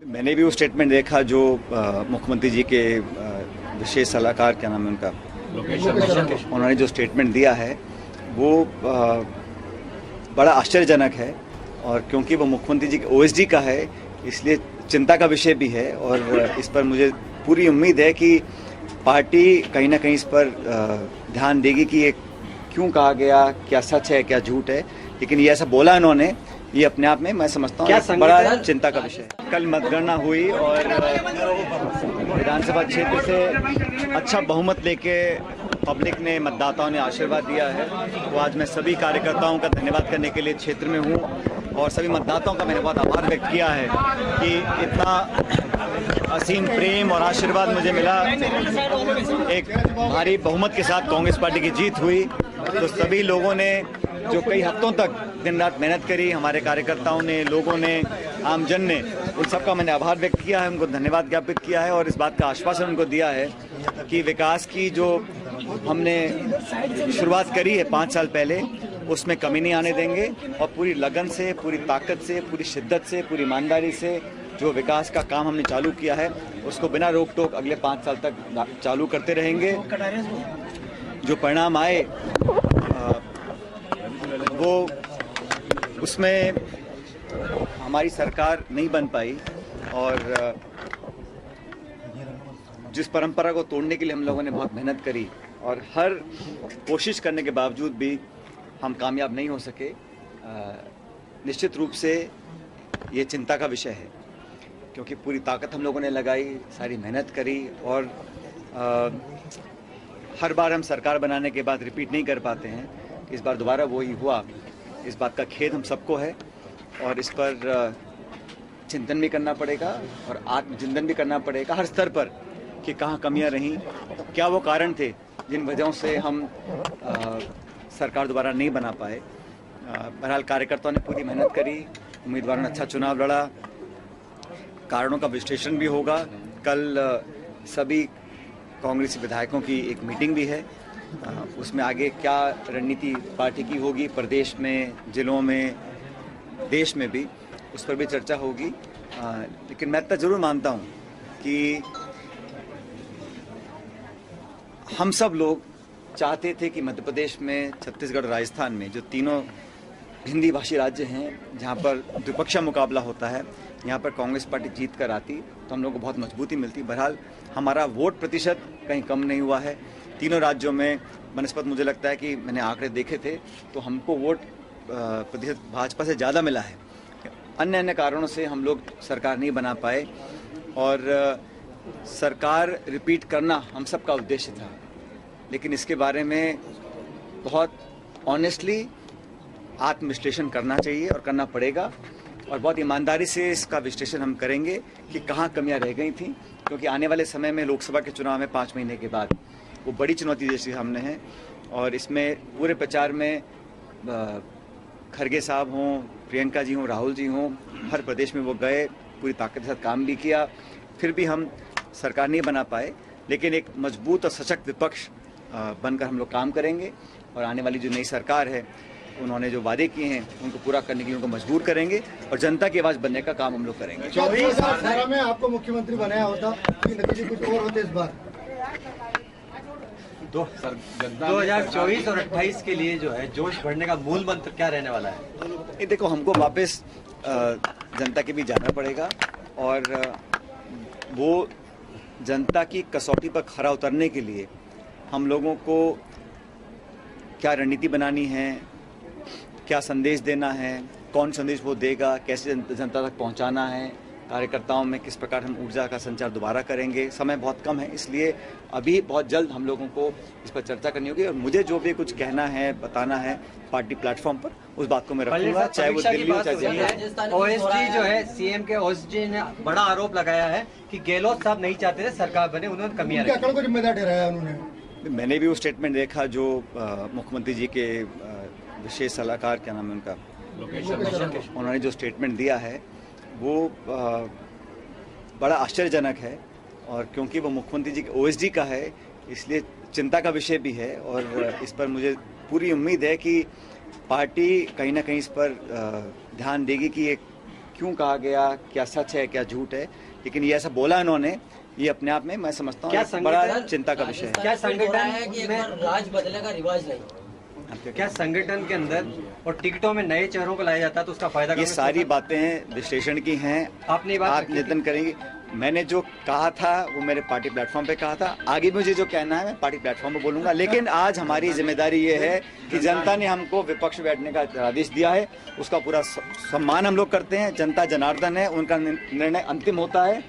मैंने भी वो स्टेटमेंट देखा जो मुख्यमंत्री जी के विशेष सलाहकार, क्या नाम है उनका, उन्होंने जो स्टेटमेंट दिया है वो बड़ा आश्चर्यजनक है। और क्योंकि वो मुख्यमंत्री जी के ओएसडी का है इसलिए चिंता का विषय भी है। और इस पर मुझे पूरी उम्मीद है कि पार्टी कहीं ना कहीं इस पर ध्यान देगी कि ये क्यों कहा गया, क्या सच है क्या झूठ है। लेकिन ये ऐसा बोला इन्होंने, ये अपने आप में मैं समझता हूँ बड़ा चिंता का विषय है। कल मतगणना हुई और विधानसभा क्षेत्र से अच्छा बहुमत लेके पब्लिक ने, मतदाताओं ने आशीर्वाद दिया है। तो आज मैं सभी कार्यकर्ताओं का धन्यवाद करने के लिए क्षेत्र में हूँ और सभी मतदाताओं का मैंने बहुत आभार व्यक्त किया है कि इतना असीम प्रेम और आशीर्वाद मुझे मिला। एक भारी बहुमत के साथ कांग्रेस पार्टी की जीत हुई। तो सभी लोगों ने जो कई हफ्तों तक दिन रात मेहनत करी, हमारे कार्यकर्ताओं ने, लोगों ने, आमजन ने, उन सबका मैंने आभार व्यक्त किया है, उनको धन्यवाद ज्ञापित किया है और इस बात का आश्वासन उनको दिया है कि विकास की जो हमने शुरुआत करी है 5 साल पहले, उसमें कमी नहीं आने देंगे और पूरी लगन से, पूरी ताकत से, पूरी शिद्दत से, पूरी ईमानदारी से जो विकास का काम हमने चालू किया है उसको बिना रोक टोक अगले 5 साल तक चालू करते रहेंगे। जो परिणाम आए वो उसमें हमारी सरकार नहीं बन पाई और जिस परंपरा को तोड़ने के लिए हम लोगों ने बहुत मेहनत करी और हर कोशिश करने के बावजूद भी हम कामयाब नहीं हो सके। निश्चित रूप से ये चिंता का विषय है क्योंकि पूरी ताकत हम लोगों ने लगाई, सारी मेहनत करी और हर बार हम सरकार बनाने के बाद रिपीट नहीं कर पाते हैं। इस बार दोबारा वही हुआ। इस बात का खेद हम सबको है और इस पर चिंतन भी करना पड़ेगा और आत्मचिंतन भी करना पड़ेगा हर स्तर पर कि कहाँ कमियां रहीं, क्या वो कारण थे जिन वजहों से हम सरकार दोबारा नहीं बना पाए। बहरहाल कार्यकर्ताओं ने पूरी मेहनत करी, उम्मीदवारों ने अच्छा चुनाव लड़ा, कारणों का विश्लेषण भी होगा। कल सभी कांग्रेसी विधायकों की एक मीटिंग भी है, उसमें आगे क्या रणनीति पार्टी की होगी, प्रदेश में, जिलों में, देश में भी, उस पर भी चर्चा होगी। लेकिन मैं तो जरूर मानता हूँ कि हम सब लोग चाहते थे कि मध्य प्रदेश में, छत्तीसगढ़ और राजस्थान में जो तीनों हिंदी भाषी राज्य हैं जहाँ पर द्विपक्षीय मुकाबला होता है, यहाँ पर कांग्रेस पार्टी जीत कर आती तो हम लोग को बहुत मजबूती मिलती। बहरहाल हमारा वोट प्रतिशत कहीं कम नहीं हुआ है। तीनों राज्यों में बनस्पत मुझे लगता है कि मैंने आंकड़े देखे थे तो हमको वोट प्रतिशत भाजपा से ज़्यादा मिला है। अन्य कारणों से हम लोग सरकार नहीं बना पाए और सरकार रिपीट करना हम सब का उद्देश्य था। लेकिन इसके बारे में बहुत ऑनेस्टली आत्मविश्लेषण करना चाहिए और करना पड़ेगा और बहुत ईमानदारी से इसका विश्लेषण हम करेंगे कि कहाँ कमियां रह गई थी। क्योंकि आने वाले समय में लोकसभा के चुनाव में 5 महीने के बाद वो बड़ी चुनौती जैसी सामने है और इसमें पूरे प्रचार में खड़गे साहब हों, प्रियंका जी हों, राहुल जी हों, हर प्रदेश में वो गए, पूरी ताकत के साथ काम भी किया, फिर भी हम सरकार नहीं बना पाए। लेकिन एक मजबूत और सशक्त विपक्ष बनकर हम लोग काम करेंगे और आने वाली जो नई सरकार है उन्होंने जो वादे किए हैं उनको पूरा करने के लिए उनको मजबूर करेंगे और जनता की आवाज़ बनने का काम हम लोग करेंगे। 2018 में आपको मुख्यमंत्री बनाया होता कि नतीजे कुछ और होते इस बार? 2024 और 28 के लिए जो है जोश बढ़ने का मूल मंत्र क्या रहने वाला है? ये देखो, हमको वापस जनता के बीच जाना पड़ेगा और वो जनता की कसौटी पर खरा उतरने के लिए हम लोगों को क्या रणनीति बनानी है, क्या संदेश देना है, कौन संदेश वो देगा, कैसे जनता तक पहुंचाना है, कार्यकर्ताओं में किस प्रकार हम ऊर्जा का संचार दोबारा करेंगे। समय बहुत कम है इसलिए अभी बहुत जल्द हम लोगों को इस पर चर्चा करनी होगी और मुझे जो भी कुछ कहना है, बताना है पार्टी प्लेटफॉर्म पर, उस बात को मैं रखूंगा, चाहे वो दिल्ली हो चाहे जयपुर। ओएसडी जो है, सीएम के ओएसडी ने बड़ा आरोप लगाया है कि गहलोत साहब नहीं चाहते थे सरकार बने, उन्होंने कमियां रखी। को जिम्मेदार ठहराया उन्होंने? मैंने भी वो स्टेटमेंट देखा जो मुख्यमंत्री जी के विशेष सलाहकार, क्या नाम है उनका, उन्होंने जो स्टेटमेंट दिया है वो बड़ा आश्चर्यजनक है और क्योंकि वो मुख्यमंत्री जी के ओएसडी का है इसलिए चिंता का विषय भी है और इस पर मुझे पूरी उम्मीद है कि पार्टी कहीं ना कहीं इस पर ध्यान देगी कि ये क्यों कहा गया, क्या सच है क्या झूठ है, लेकिन ये ऐसा बोला इन्होंने, ये अपने आप में मैं समझता हूँ एक बड़ा चिंता का विषय है। क्या संगठन है कि एक बार राज बदलने का रिवाज नहीं? क्या संगठन के अंदर और टिकटों में नए चेहरों को लाया जाता है तो उसका फायदा ये सारी बातें विश्लेषण की हैं, आपने ये बात आप निवेदन करेंगे। मैंने जो कहा था वो मेरे पार्टी प्लेटफॉर्म पे कहा था, आगे मुझे जो कहना है मैं पार्टी प्लेटफॉर्म पे बोलूंगा। लेकिन आज हमारी जिम्मेदारी ये है कि जनता ने हमको विपक्ष बैठने का आदेश दिया है, उसका पूरा सम्मान हम लोग करते हैं। जनता जनार्दन है, उनका निर्णय अंतिम होता है